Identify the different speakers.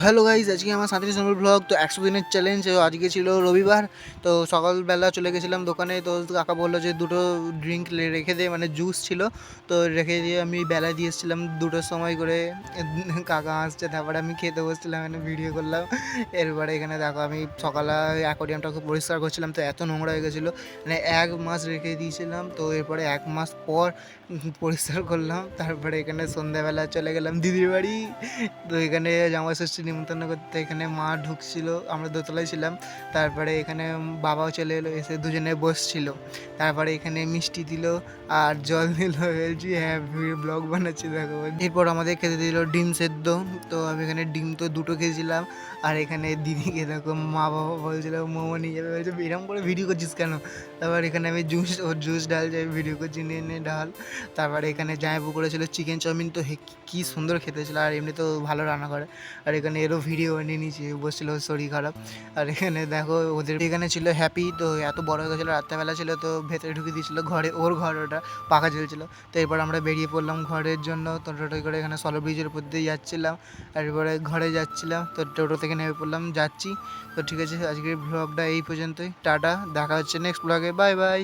Speaker 1: Hello guys, আজকে আমার 37 নম্বর blog. তো 100 দিনের চ্যালেঞ্জ। আজকে ছিল রবিবার, তো সকালবেলা চলে গেছিলাম দোকানে। তো কাকা বললো যে দুটো ড্রিঙ্ক রেখে দে, মানে জুস ছিল। তো রেখে দিয়ে আমি বেলায় দিয়ে এসেছিলাম 2টোর সময় করে। কাকা আসছে, তারপরে আমি খেতে বসছিলাম, এখানে ভিডিও করলাম। এরপরে এখানে দেখো আমি সকালে অ্যাকোয়ারিয়ামটা খুব পরিষ্কার করছিলাম, তো এত নোংরা হয়ে গেছিলো। মানে 1 মাস রেখে দিয়েছিলাম, তো এরপরে 1 মাস পর পরিষ্কার করলাম। তারপরে এখানে সন্ধ্যাবেলা চলে গেলাম দিদির বাড়ি। তো এখানে জামাই ষষ্ঠী নিমন্ত্রণ করতে এখানে মা ঢুকছিল, আমরা দোতলায় ছিলাম। তারপরে এখানে বাবাও চলে এলো, এসে দুজনে বসছিল। তারপরে এখানে মিষ্টি দিল আর জল দিল, বলছি হ্যাঁ ব্লগ বানাচ্ছি দেখো। এরপর আমাদের খেতে দিল ডিম সেদ্ধ। তো আমি এখানে ডিম তো 2টো খেয়েছিলাম। আর এখানে দিদিকে দেখো, মা বাবা বলছিল মোমো নিয়ে যাবে, বলছে এরকম করে ভিডিও করছিস কেন। তারপর এখানে আমি জুস ডাল যাই ভিডিও করছি, নিয়ে নিয়ে ডাল। তারপরে এখানে জামাইবু করেছিল চিকেন চাউমিন, তো কী সুন্দর খেতে ছিল, আর এমনি তো ভালো রান্না করে। আর এখানে এরও ভিডিও বানিয়ে নিয়েছি, বসছিল শরীর খারাপ। আর এখানে দেখো ওদের এখানে ছিল হ্যাপি, তো এত বড় হয়ে গেছিলো, রাত্রেবেলা ছিল তো ভেতরে ঢুকে দিয়েছিল ঘরে, ওর ঘর ওটা পাখা জ্বলছিল। তো এরপর আমরা বেরিয়ে পড়লাম ঘরের জন্য। তো টোটোয় করে এখানে সলো ব্রিজের উপর দিয়ে যাচ্ছিলাম, আর এরপরে ঘরে যাচ্ছিলাম। তো টোটো থেকে নেমে পড়লাম, যাচ্ছি। তো ঠিক আছে, আজকের ব্লগটা এই পর্যন্তই। টাটা, দেখা হচ্ছে নেক্সট ব্লগে, বাই বাই।